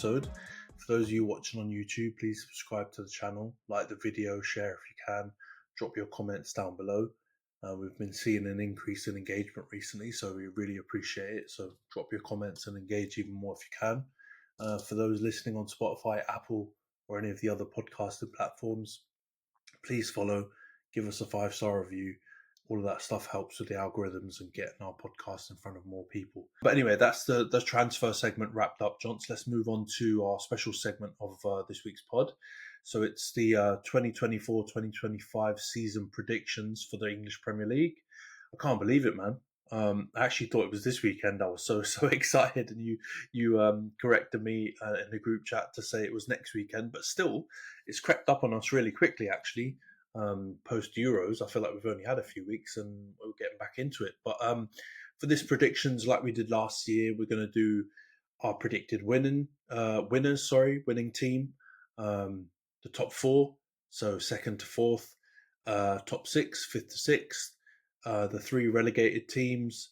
episode. For those of you watching on YouTube, please subscribe to the channel, like the video, share if you can, drop your comments down below. We've been seeing an increase in engagement recently, so we really appreciate it. So drop your comments and engage even more if you can. For those listening on Spotify, Apple, or any of the other podcasting platforms, please follow, give us a 5-star review. All of that stuff helps with the algorithms and getting our podcast in front of more people. But anyway, that's the transfer segment wrapped up, Johns. Let's move on to our special segment of this week's pod. So it's the 2024-2025 season predictions for the English Premier League. I can't believe it, man. I actually thought it was this weekend. I was so excited, and you corrected me in the group chat to say it was next weekend. But still, it's crept up on us really quickly, actually. Post Euros, I feel like we've only had a few weeks and we're getting back into it. But for this predictions, like we did last year, we're going to do our predicted winning team, the top 4, so 2nd to 4th, top 6, 5th to 6th, the 3 relegated teams,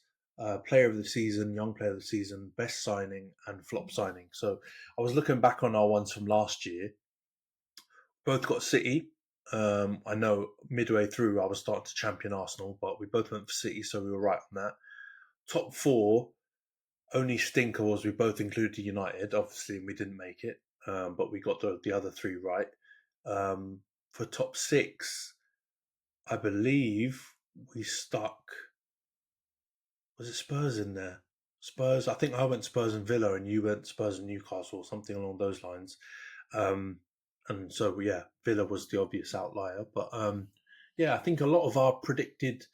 player of the season, young player of the season, best signing, and flop signing. So I was looking back on our ones from last year. Both got City. I know midway through I was starting to champion Arsenal, but we both went for City, so we were right on that. Top 4, only stinker was we both included United, obviously, and we didn't make it, but we got the other 3 right. For top 6, I believe we stuck... Was it Spurs in there? Spurs, I think I went Spurs and Villa, and you went Spurs and Newcastle, or something along those lines. And so, yeah, Villa was the obvious outlier. But, I think a lot of our predicted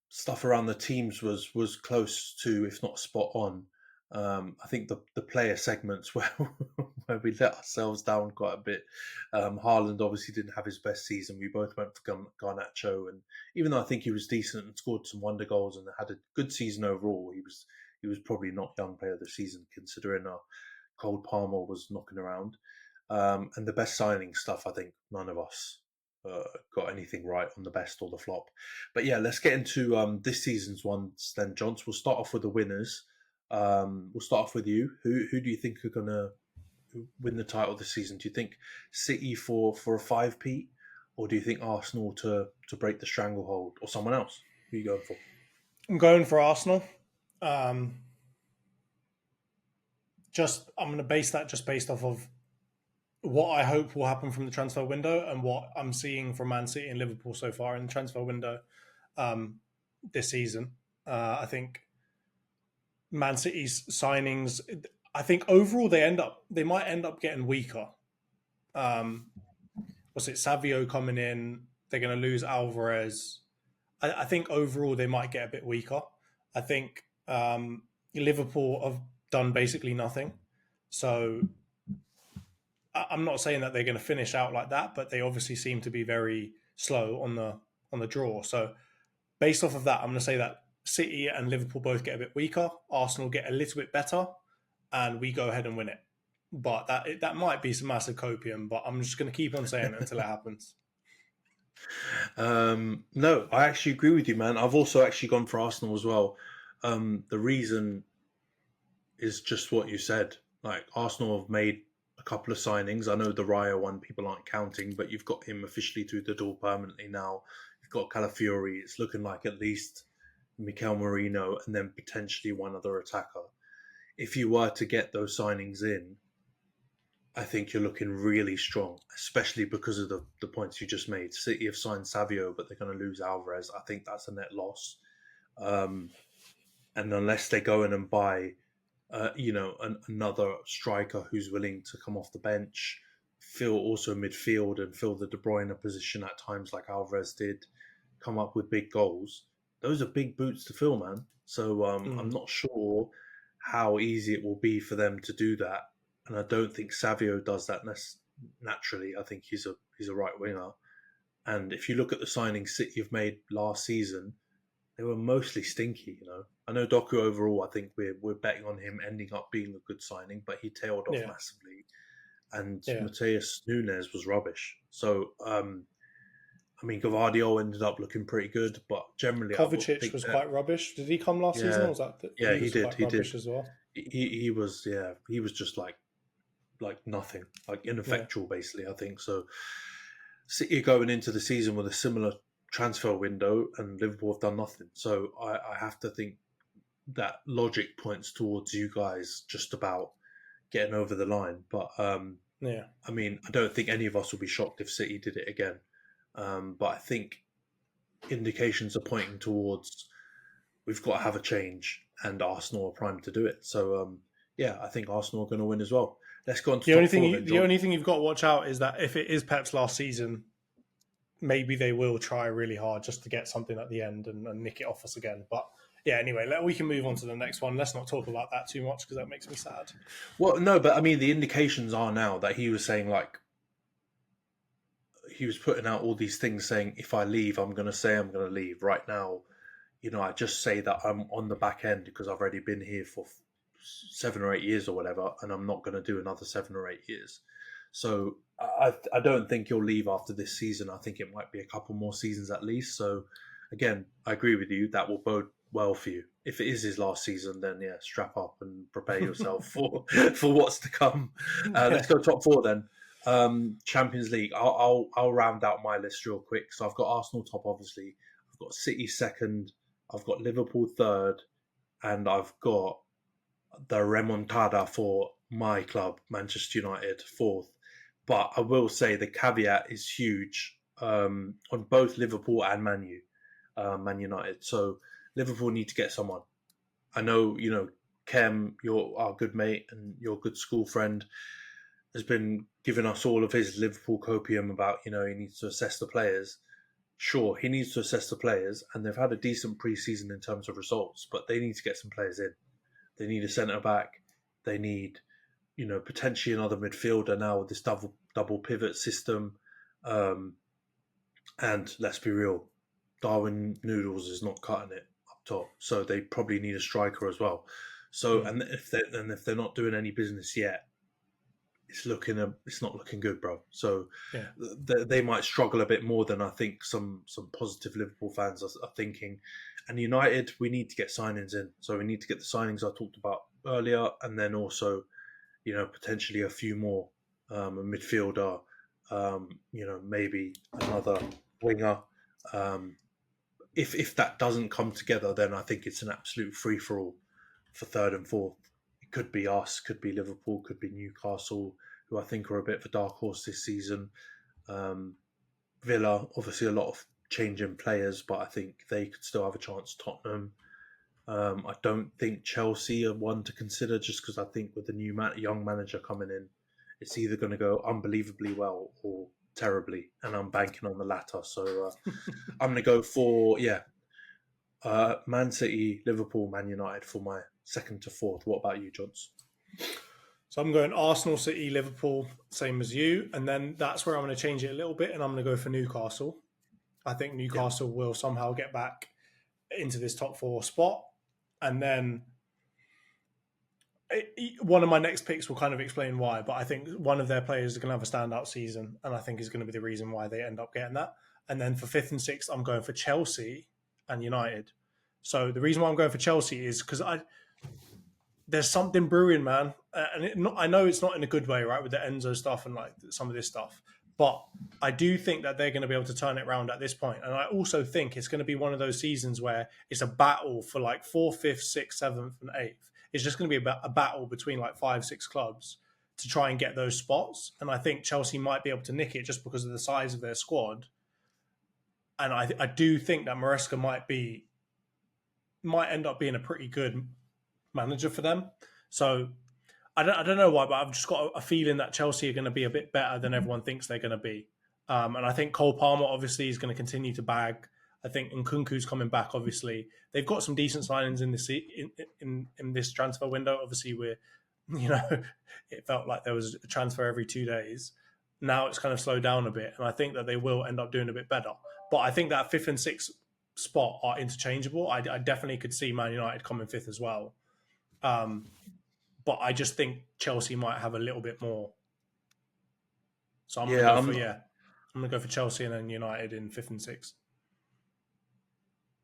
stuff around the teams was close to, if not spot on. I think the player segments where we let ourselves down quite a bit. Haaland obviously didn't have his best season. We both went for Garnacho. And even though I think he was decent and scored some wonder goals and had a good season overall, he was probably not young player of the season, considering Cole Palmer was knocking around. And the best signing stuff, I think none of us got anything right on the best or the flop. But yeah, let's get into this season's ones then, Johns. We'll start off with the winners. We'll start off with you. Who do you think are going to win the title this season? Do you think City for a 5-peat? Or do you think Arsenal to break the stranglehold? Or someone else? Who are you going for? I'm going for Arsenal. I'm going to base that just based off of what I hope will happen from the transfer window and what I'm seeing from Man City and Liverpool so far in the transfer window this season. I think Man City's signings, I think overall they might end up getting weaker. Savio coming in? They're going to lose Alvarez. I think overall they might get a bit weaker. I think Liverpool have done basically nothing. So I'm not saying that they're going to finish out like that, but they obviously seem to be very slow on the draw. So based off of that, I'm going to say that City and Liverpool both get a bit weaker. Arsenal get a little bit better, and we go ahead and win it. But that might be some massive copium, but I'm just going to keep on saying it until it happens. No, I actually agree with you, man. I've also actually gone for Arsenal as well. The reason is just what you said. Like, Arsenal have made a couple of signings. I know the Raya one people aren't counting, but you've got him officially through the door permanently now. You've got Calafiori. It's looking like at least Mikel Merino and then potentially one other attacker. If you were to get those signings in, I think you're looking really strong, especially because of the points you just made. City have signed Savio, but they're going to lose Alvarez. I think that's a net loss. And unless they go in and buy another striker who's willing to come off the bench, fill also midfield and fill the De Bruyne position at times like Alvarez did, come up with big goals. Those are big boots to fill, man. So I'm not sure how easy it will be for them to do that. And I don't think Savio does that naturally. I think he's a right winger. And if you look at the signings City have made last season, they were mostly stinky, I know Doku overall, I think we're betting on him ending up being a good signing, but he tailed off massively. And Mateus Nunes was rubbish. So, Gvardiol ended up looking pretty good, but generally... Kovacic was quite rubbish. Did he come last season? Or was that he did. Rubbish as well. he was just like nothing, like Yeah. ineffectual basically. I think so. City going into the season with a similar transfer window, and Liverpool have done nothing. So I have to think that logic points towards you guys just about getting over the line. But Yeah. I mean, I don't think any of us will be shocked if City did it again. But I think indications are pointing towards we've got to have a change, and Arsenal are primed to do it. So yeah, I think Arsenal are going to win as well. Let's go on to top four then, The John. only thing you've got to watch out is that if it is Pep's last season, maybe they will try really hard just to get something at the end and nick it off us again. But yeah, anyway, we can move on to the next one. Let's not talk about that too much because that makes me sad. Well, no, but I mean, the indications are now that he was saying like he was putting out all these things saying if I leave, I'm going to say I'm going to leave. Right now, I just say that I'm on the back end because I've already been here for 7 or 8 years or whatever, and I'm not going to do another 7 or 8 years. So I don't think he'll leave after this season. I think it might be a couple more seasons at least. So again, I agree with you. That will bode well for you. If it is his last season, then yeah, strap up and prepare yourself for what's to come. Let's go top four then. Champions League. I'll round out my list real quick. So I've got Arsenal top, obviously. I've got City second. I've got Liverpool third, and I've got the remontada for my club, Manchester United, fourth. But I will say the caveat is huge on both Liverpool and Man United. So Liverpool need to get someone. I know, Kem, you're our good mate and your good school friend, has been giving us all of his Liverpool copium about, he needs to assess the players. Sure, he needs to assess the players, and they've had a decent pre-season in terms of results, but they need to get some players in. They need a centre back. They need, potentially another midfielder now with this double pivot system. And let's be real, Darwin Noodles is not cutting it up top, so they probably need a striker as well. So, and if they're not doing any business yet, it's not looking good, bro. So Yeah. they might struggle a bit more than I think some positive Liverpool fans are thinking. And United, we need to get signings in. So we need to get the signings I talked about earlier, and then also, potentially a few more, a midfielder, maybe another winger. If that doesn't come together, then I think it's an absolute free for all for third and fourth. It could be us, could be Liverpool, could be Newcastle, who I think are a bit of a dark horse this season. Villa, obviously a lot of change in players, but I think they could still have a chance. Tottenham. I don't think Chelsea are one to consider just because I think with the new young manager coming in, it's either going to go unbelievably well or terribly, and I'm banking on the latter. So I'm going to go for Man City, Liverpool, Man United for my second to fourth. What about you, Johns? So I'm going Arsenal, City, Liverpool, same as you. And then that's where I'm going to change it a little bit and I'm going to go for Newcastle. I think Newcastle will somehow get back into this top four spot. And then one of my next picks will kind of explain why, but I think one of their players is going to have a standout season, and I think is going to be the reason why they end up getting that. And then for fifth and sixth, I'm going for Chelsea and United. So the reason why I'm going for Chelsea is because there's something brewing, man, and I know it's not in a good way, right, with the Enzo stuff and like some of this stuff, but I do think that they're going to be able to turn it around at this point. And I also think it's going to be one of those seasons where it's a battle for like 4th, 5th, 6th, 7th, and 8th. It's just going to be a battle between like 5, 6 clubs to try and get those spots. And I think Chelsea might be able to nick it just because of the size of their squad. And I do think that Maresca might end up being a pretty good manager for them. So I don't know why, but I've just got a feeling that Chelsea are going to be a bit better than everyone thinks they're going to be. And I think Cole Palmer obviously is going to continue to bag. I think Nkunku's coming back. Obviously, they've got some decent signings in this transfer window. Obviously, it felt like there was a transfer every 2 days. Now it's kind of slowed down a bit, and I think that they will end up doing a bit better. But I think that 5th and 6th spot are interchangeable. I definitely could see Man United coming 5th as well. But I just think Chelsea might have a little bit more. So I'm going to go for Chelsea and then United in 5th and 6th.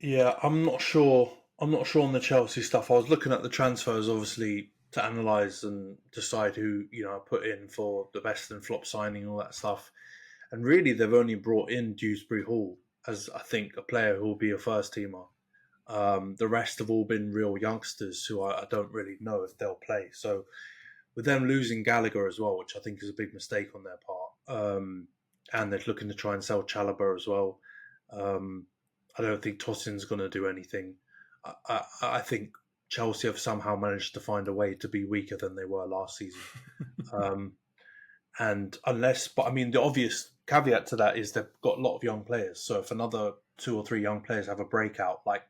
Yeah, I'm not sure. I'm not sure on the Chelsea stuff. I was looking at the transfers. Obviously, to analyze and decide who I put in for the best and flop signing, all that stuff. And really, they've only brought in Dewsbury Hall as I think a player who will be a first teamer. The rest have all been real youngsters who I don't really know if they'll play. So with them losing Gallagher as well, which I think is a big mistake on their part, and they're looking to try and sell Chalobah as well. I don't think Tossin's going to do anything. I think Chelsea have somehow managed to find a way to be weaker than they were last season. And but I mean, the obvious caveat to that is they've got a lot of young players. So if another 2 or 3 young players have a breakout, like,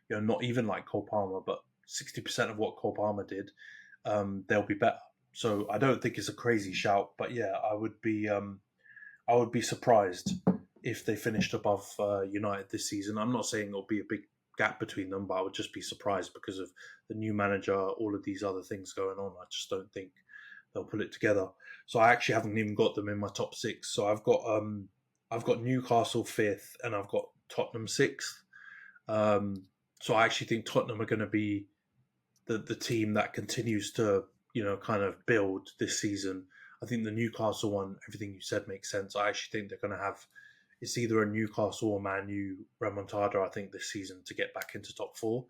not even like Cole Palmer, but 60% of what Cole Palmer did, they'll be better. So I don't think it's a crazy shout, but yeah, I would be surprised if they finished above United this season. I'm not saying it'll be a big gap between them, but I would just be surprised because of the new manager, all of these other things going on. I just don't think they'll pull it together. So I actually haven't even got them in my top 6. So I've got Newcastle 5th and I've got Tottenham 6th. So I actually think Tottenham are going to be the team that continues to kind of build this season. I think the Newcastle one, everything you said makes sense. I actually think they're going to have, it's either a Newcastle or Man U remontada, I think, this season to get back into top 4.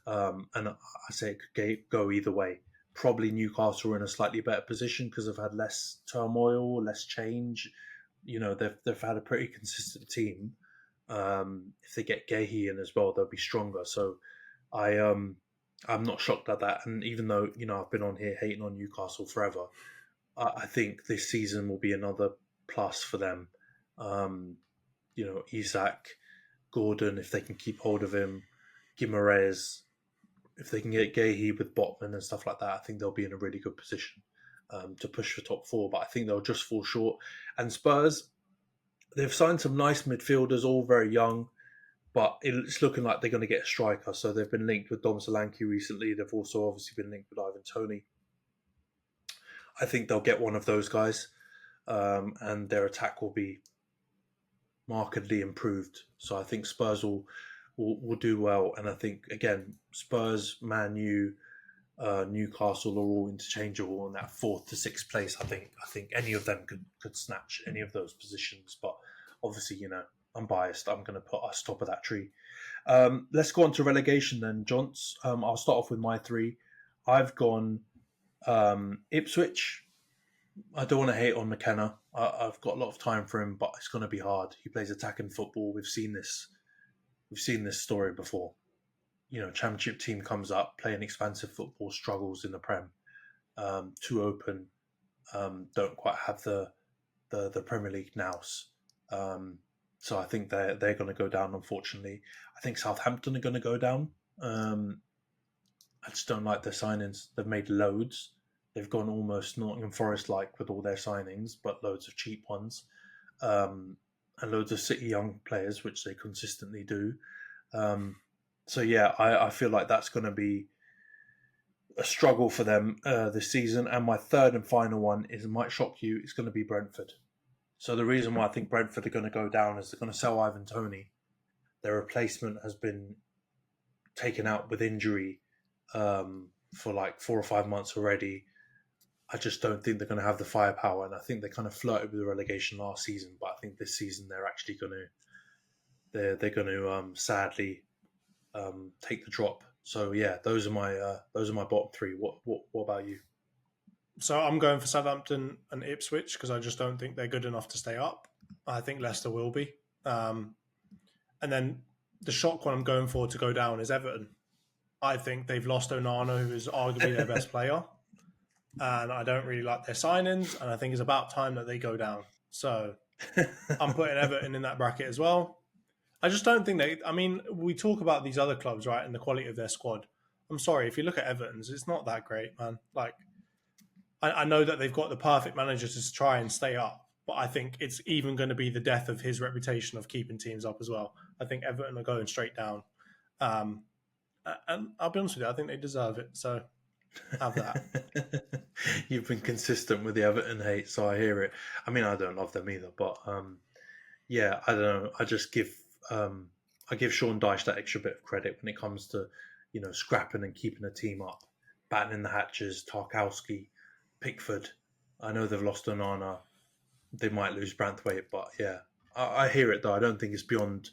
And I say it could go either way. Probably Newcastle are in a slightly better position because they've had less turmoil, less change. They've had a pretty consistent team. If they get Gahey in as well, they'll be stronger. So I'm not shocked at that. And even though I've been on here hating on Newcastle forever, I think this season will be another plus for them. Isak, Gordon, if they can keep hold of him, Guimaraes, if they can get Gahey with Botman and stuff like that, I think they'll be in a really good position to push for top 4. But I think they'll just fall short. And Spurs, they've signed some nice midfielders, all very young, but it's looking like they're going to get a striker. So they've been linked with Dom Solanke recently. They've also obviously been linked with Ivan Toney. I think they'll get one of those guys, and their attack will be markedly improved. So I think Spurs will do well. And I think, again, Spurs, Man U, Newcastle are all interchangeable in that 4th to 6th place. I think any of them could snatch any of those positions. But obviously, I'm biased. I'm going to put us top of that tree. Let's go on to relegation then, Jonts. I'll start off with my 3. I've gone Ipswich. I don't want to hate on McKenna. I've got a lot of time for him, but it's going to be hard. He plays attacking football. We've seen this story before. Championship team comes up, playing expansive football, struggles in the Prem. Too open, don't quite have the Premier League nous. So I think they're going to go down, unfortunately. I think Southampton are going to go down. I just don't like their signings. They've made loads. They've gone almost Nottingham Forest-like with all their signings, but loads of cheap ones. And loads of City young players, which they consistently do. So yeah, I feel like that's going to be a struggle for them this season. And my 3rd and final one might shock you. It's going to be Brentford. So the reason why I think Brentford are going to go down is they're going to sell Ivan Toney. Their replacement has been taken out with injury for like 4 or 5 months already. I just don't think they're going to have the firepower, and I think they kind of flirted with the relegation last season, but I think this season they're actually going to sadly take the drop. So yeah, those are my bottom 3. What about you? So I'm going for Southampton and Ipswich because I just don't think they're good enough to stay up. I think Leicester will be. And then the shock one I'm going for to go down is Everton. I think they've lost Onana, who is arguably their best player. And I don't really like their signings. And I think it's about time that they go down. So I'm putting Everton in that bracket as well. I just don't think we talk about these other clubs, right, and the quality of their squad. I'm sorry, if you look at Everton's, it's not that great, man. Like, I know that they've got the perfect manager to try and stay up, but I think it's even going to be the death of his reputation of keeping teams up as well. I think Everton are going straight down. And I'll be honest with you, I think they deserve it. So have that. You've been consistent with the Everton hate, so I hear it. I mean, I don't love them either, but yeah, I don't know. I just give Sean Dyche that extra bit of credit when it comes to scrapping and keeping a team up. battening the hatches, Tarkowski, Pickford. I know they've lost Onana. They might lose Branthwaite, but yeah, I hear it though. I don't think it's beyond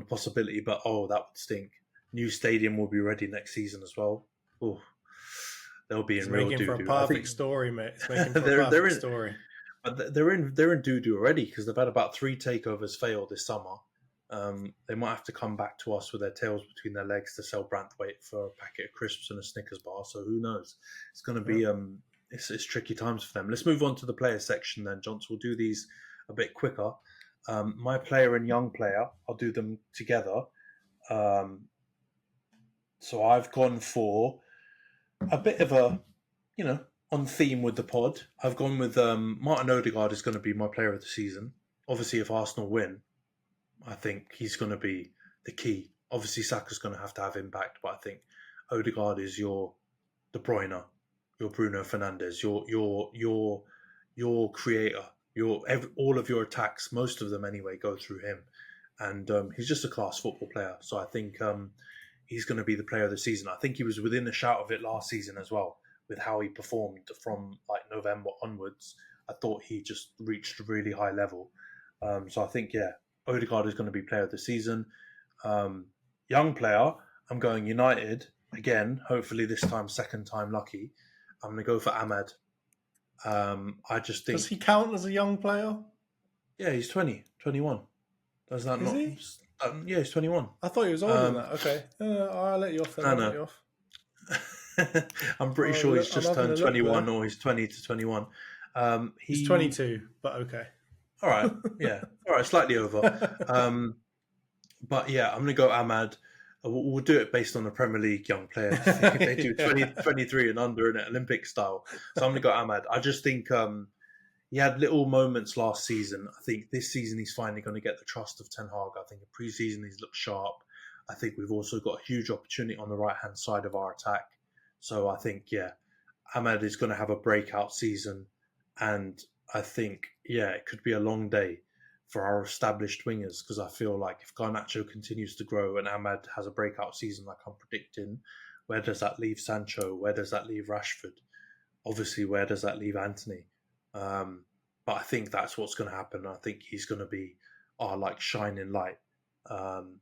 possibility. But that would stink. New stadium will be ready next season as well. Oh, they'll be in real doo doo. It's making for a perfect story, mate. It's making for a perfect story. But they're in doo doo already because they've had about 3 takeovers fail this summer. They might have to come back to us with their tails between their legs to sell Branthwaite for a packet of crisps and a Snickers bar. So who knows? It's going to be it's tricky times for them. Let's move on to the player section then, John. We'll do these a bit quicker. My player and young player, I'll do them together. So I've gone for a bit of a, on theme with the pod. I've gone with Martin Odegaard is going to be my player of the season. Obviously, if Arsenal win, I think he's going to be the key. Obviously, Saka's going to have impact, but I think Odegaard is your De Bruyne, your Bruno Fernandes, your creator, all of your attacks, most of them anyway, go through him, and he's just a class football player. So I think he's going to be the player of the season. I think he was within a shout of it last season as well, with how he performed from like November onwards. I thought he just reached a really high level. So I think Odegaard is going to be player of the season. Young player, I'm going United again. Hopefully this time, second time lucky. I'm going to go for Ahmad. I just think... Does he count as a young player? Yeah, he's 21. Does that not? He? Yeah, he's 21. I thought he was older than that. Okay. I'll let you off then. No. Let you off. I'm pretty sure he's just turned 21 or he's 20 to 21. He's 22, but okay. All right. Yeah. All right. Slightly over. But yeah, I'm going to go Ahmad. We'll do it based on the Premier League young player. They do 23 and under in it, Olympic style. So I'm going to go Ahmad. I just think he had little moments last season. I think this season he's finally going to get the trust of Ten Hag. I think in pre-season he's looked sharp. I think we've also got a huge opportunity on the right-hand side of our attack. So I think, Ahmad is going to have a breakout season. And I think, it could be a long day for our established wingers, because I feel like if Garnacho continues to grow and Ahmad has a breakout season like I'm predicting, where does that leave Sancho? Where does that leave Rashford? Obviously, where does that leave Antony? But I think that's what's going to happen. I think he's going to be our shining light on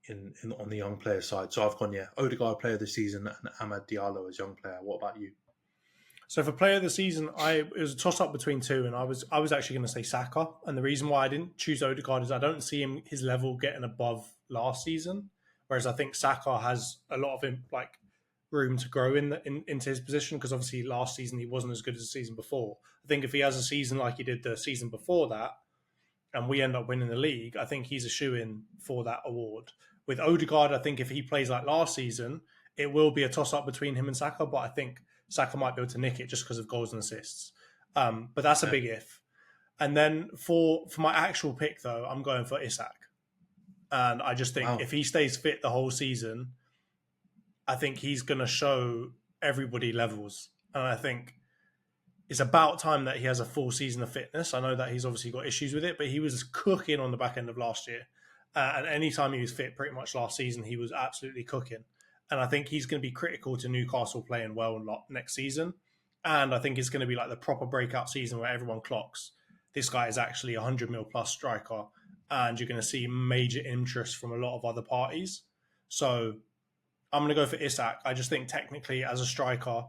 the young player side. So I've gone, Odegaard player of the season and Amad Diallo as young player. What about you? So for player of the season, it was a toss up between two, and I was actually going to say Saka. And the reason why I didn't choose Odegaard is I don't see his level getting above last season, whereas I think Saka has a lot of room to grow into his position, because obviously last season he wasn't as good as the season before. I think if he has a season like he did the season before that, and we end up winning the league, I think he's a shoo-in for that award. With Odegaard, I think if he plays like last season, it will be a toss up between him and Saka, but I think Saka might be able to nick it just because of goals and assists. But that's a big if. And then for my actual pick, though, I'm going for Isak. And I just think if he stays fit the whole season, I think he's going to show everybody levels. And I think it's about time that he has a full season of fitness. I know that he's obviously got issues with it, but he was cooking on the back end of last year. And any time he was fit pretty much last season, he was absolutely cooking. And I think he's going to be critical to Newcastle playing well next season. And I think it's going to be like the proper breakout season where everyone clocks this guy is actually a 100 mil plus striker. And you're going to see major interest from a lot of other parties. So I'm going to go for Isak. I just think technically as a striker,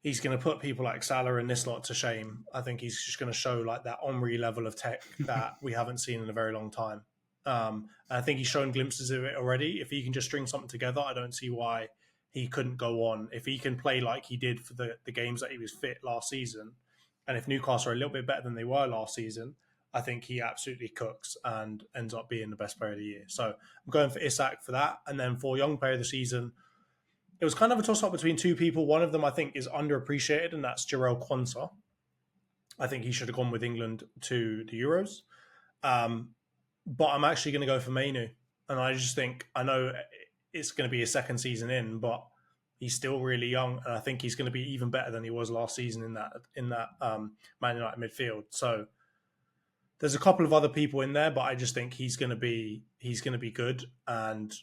he's going to put people like Salah and this lot to shame. I think he's just going to show that Omri level of tech that we haven't seen in a very long time. And I think he's shown glimpses of it already. If he can just string something together, I don't see why he couldn't go on. If he can play like he did for the games that he was fit last season, and if Newcastle are a little bit better than they were last season, I think he absolutely cooks and ends up being the best player of the year. So I'm going for Isak for that. And then for young player of the season, it was kind of a toss-up between two people. One of them I think is underappreciated, and that's Jarell Quansah. I think he should have gone with England to the Euros. But I'm actually going to go for Mainu. And I just think, I know it's going to be his second season in, but he's still really young. And I think he's going to be even better than he was last season in that Man United midfield. So there's a couple of other people in there, but I just think he's going to be good. And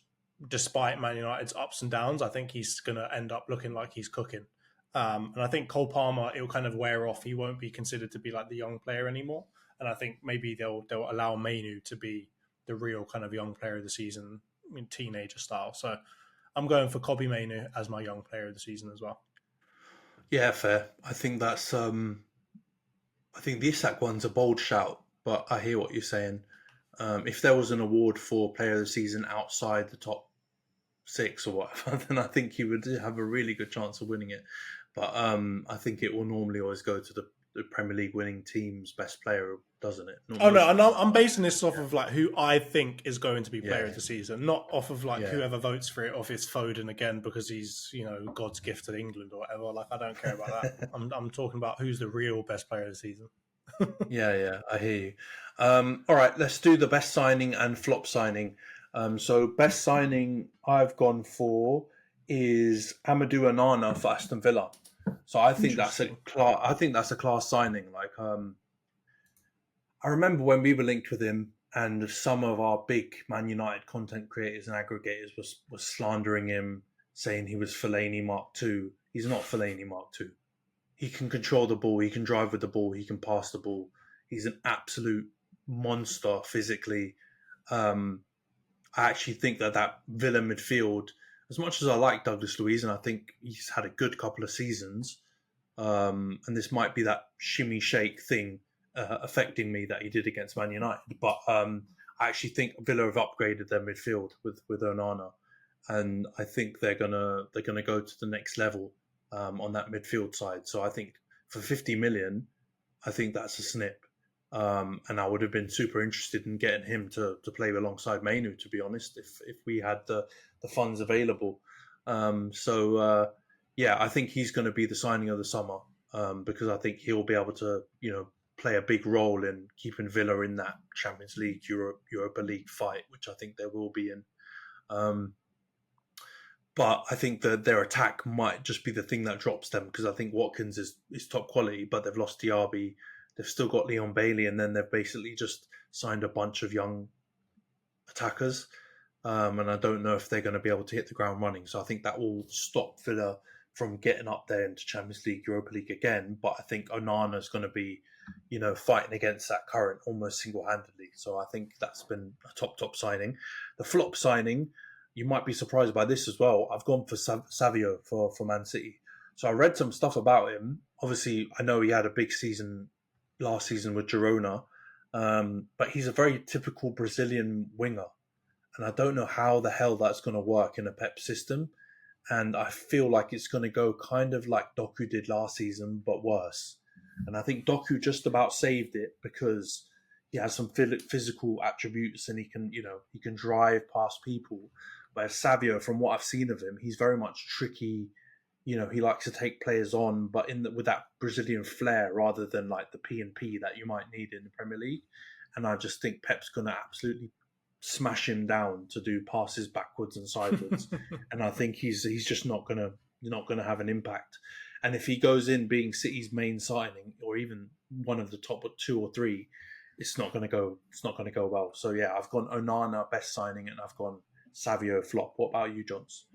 despite Man United's ups and downs, I think he's going to end up looking like he's cooking. And I think Cole Palmer, it'll kind of wear off. He won't be considered to be like the young player anymore. And I think maybe they'll allow Mainu to be the real kind of young player of the season, teenager style. So I'm going for Kobbie Mainu as my young player of the season as well. Yeah, fair. I think that's I think the Isak one's a bold shout, but I hear what you're saying. If there was an award for player of the season outside the top 6 or whatever, then I think he would have a really good chance of winning it. But I think it will normally always go to the Premier League winning team's best player, doesn't it? I'm basing this off of like who I think is going to be player of the season, not off of like whoever votes for it, off it's Foden again because he's God's gift to England or whatever. Like I don't care about that. I'm talking about who's the real best player of the season. Yeah, I hear you. All right, let's do the best signing and flop signing. So best signing I've gone for is Amadou Onana for Aston Villa. So I think that's a class signing. Like I remember when we were linked with him, and some of our big Man United content creators and aggregators was slandering him, saying he was Fellaini Mark II. He's not Fellaini Mark II. He can control the ball. He can drive with the ball. He can pass the ball. He's an absolute monster physically. I actually think that Villa midfield, as much as I like Douglas Luiz, and I think he's had a good couple of seasons, and this might be that shimmy shake thing affecting me that he did against Man United, but I actually think Villa have upgraded their midfield with Onana, and I think they're gonna go to the next level on that midfield side. So I think for 50 million, I think that's a snip. And I would have been super interested in getting him to play alongside Mainu, to be honest, if we had the funds available. I think he's going to be the signing of the summer because I think he'll be able to, play a big role in keeping Villa in that Champions League, Europa League fight, which I think there will be in. But I think that their attack might just be the thing that drops them because I think Watkins is top quality, but they've lost Diaby. They've still got Leon Bailey, and then they've basically just signed a bunch of young attackers. And I don't know if they're going to be able to hit the ground running. So I think that will stop Villa from getting up there into Champions League, Europa League again. But I think Onana is going to be, fighting against that current almost single-handedly. So I think that's been a top signing. The flop signing, you might be surprised by this as well. I've gone for Savio for Man City. So I read some stuff about him. Obviously, I know he had a big season last season with Girona, but he's a very typical Brazilian winger, and I don't know how the hell that's going to work in a Pep system, and I feel like it's going to go kind of like Doku did last season, but worse. And I think Doku just about saved it because he has some physical attributes and he can drive past people. Whereas Savio, from what I've seen of him, he's very much tricky. He likes to take players on, but with that Brazilian flair rather than like the P&P that you might need in the Premier League. And I just think Pep's going to absolutely smash him down to do passes backwards and sideways. And I think he's just not going to have an impact. And if he goes in being City's main signing or even one of the top 2 or 3, it's not going to go well. So yeah, I've gone Onana best signing and I've gone Savio flop. What about you, Johns?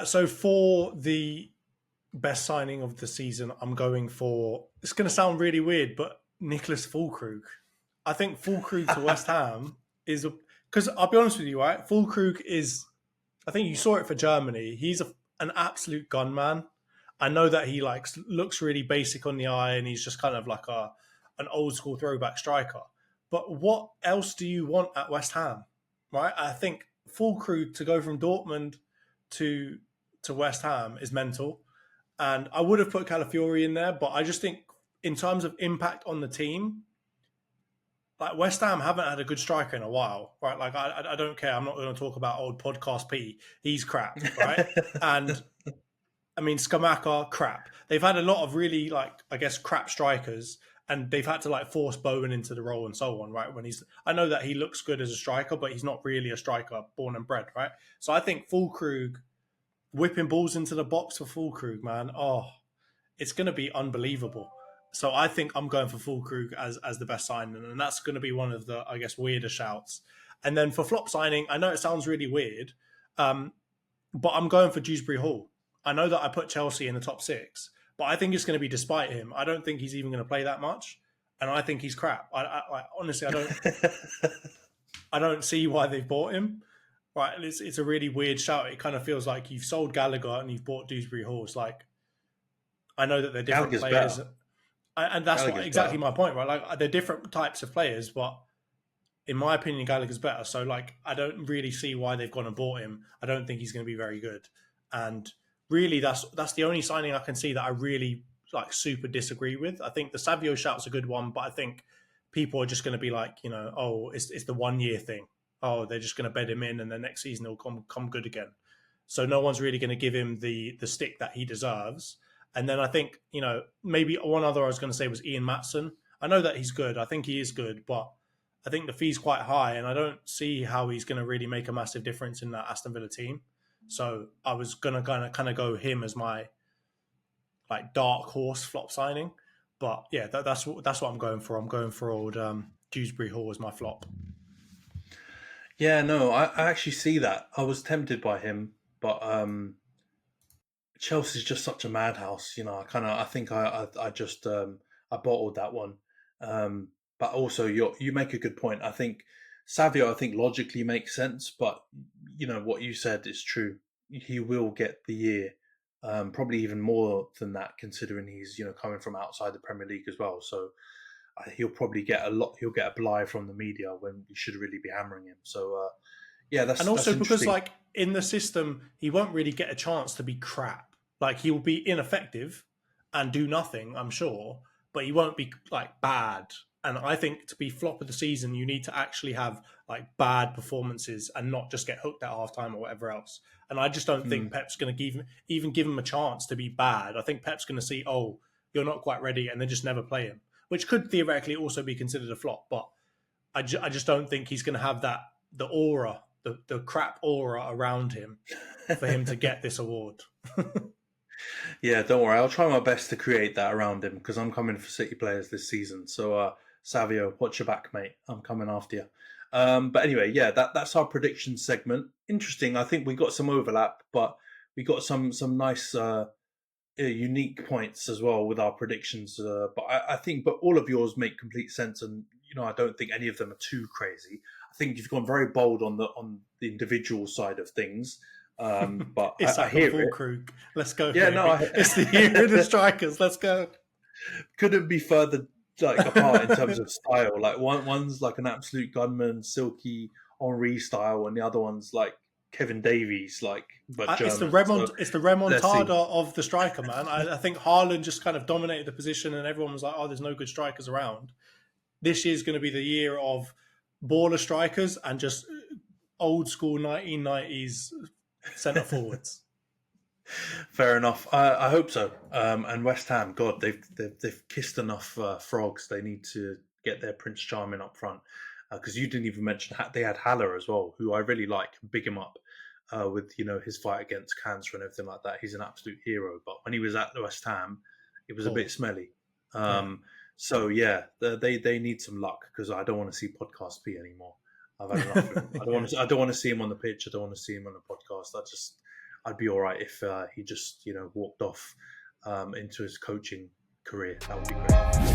So for the best signing of the season, I'm going for, it's going to sound really weird, but Nicholas Füllkrug. I think Füllkrug to West Ham is, because I'll be honest with you, right? Füllkrug is, I think you saw it for Germany. He's an absolute gunman. I know that he looks really basic on the eye and he's just kind of like an old school throwback striker. But what else do you want at West Ham, right? I think Füllkrug to go from Dortmund to West Ham is mental. And I would have put Calafiori in there, but I just think in terms of impact on the team, like West Ham haven't had a good striker in a while, right? Like I don't care. I'm not going to talk about old podcast P. He's crap, right? And I mean, Skamaka, crap. They've had a lot of really, crap strikers, and they've had to force Bowen into the role and so on, right? I know that he looks good as a striker, but he's not really a striker born and bred, right? So I think Füllkrug, whipping balls into the box for Füllkrug, man, it's going to be unbelievable. So I think I'm going for Füllkrug as the best signing, and that's going to be one of the, weirder shouts. And then for flop signing, I know it sounds really weird, but I'm going for Dewsbury Hall. I know that I put Chelsea in the top 6, but I think it's going to be despite him. I don't think he's even going to play that much, and I think he's crap. I honestly, I don't see why they've bought him. Right, it's a really weird shout. It kind of feels like you've sold Gallagher and you've bought Dewsbury Hall. It's like, I know that they're different players, and that's exactly my point, right? Like, they're different types of players, but in my opinion, Gallagher's better. So, like, I don't really see why they've gone and bought him. I don't think he's going to be very good, and really, that's the only signing I can see that I really like super disagree with. I think the Savio shout's a good one, but I think people are just going to be like, oh, it's the 1 year thing. Oh, they're just going to bed him in, and the next season he'll come good again. So no one's really going to give him the stick that he deserves. And then I think, maybe one other I was going to say was Ian Matson. I know that he's good. I think he is good, but I think the fee's quite high, and I don't see how he's going to really make a massive difference in that Aston Villa team. So I was going to kind of go him as my like dark horse flop signing. But yeah, that's what I'm going for. I'm going for old Dewsbury Hall as my flop. Yeah, no, I actually see that. I was tempted by him, but Chelsea's just such a madhouse. I think I bottled that one. But also, you make a good point. I think Savio, logically makes sense, but what you said is true. He will get the year, probably even more than that, considering he's coming from outside the Premier League as well. So he'll probably get a lot. He'll get a blie from the media when we should really be hammering him. So that's also because like in the system, he won't really get a chance to be crap. Like he will be ineffective and do nothing, I'm sure, but he won't be like bad. And I think to be flop of the season, you need to actually have like bad performances and not just get hooked at halftime or whatever else. And I just don't think Pep's going to even give him a chance to be bad. I think Pep's going to see, oh, you're not quite ready, and then just never play him, which could theoretically also be considered a flop. But I just don't think he's going to have the aura, the crap aura around him for him to get this award. Yeah, don't worry. I'll try my best to create that around him because I'm coming for City players this season. So Savio, watch your back, mate. I'm coming after you. But anyway, yeah, that's our prediction segment. Interesting. I think we got some overlap, but we got some nice unique points as well with our predictions. But I think all of yours make complete sense, and I don't think any of them are too crazy. I think you've gone very bold on the individual side of things. But it's I hear full it. crew. Let's go. Yeah, baby. It's the year of the strikers. Let's go. Couldn't be further apart in terms of style. Like one's like an absolute gunman, silky Henri style, and the other one's like Kevin Davies, but German. It's the remontada of the striker, man. I think Haaland just kind of dominated the position, and everyone was like, "Oh, there's no good strikers around." This year's going to be the year of baller strikers and just old school 1990s centre forwards. Fair enough. I hope so. And West Ham, God, they've kissed enough frogs. They need to get their Prince Charming up front because you didn't even mention they had Haller as well, who I really like. Big him up with his fight against cancer and everything like that. He's an absolute hero. But when he was at West Ham, it was a bit smelly. So yeah, they need some luck because I don't want to see Podcast P anymore. I've had enough of him. I don't want to see him on the pitch. I don't want to see him on the podcast. I'd be all right if he just walked off into his coaching career. That would be great.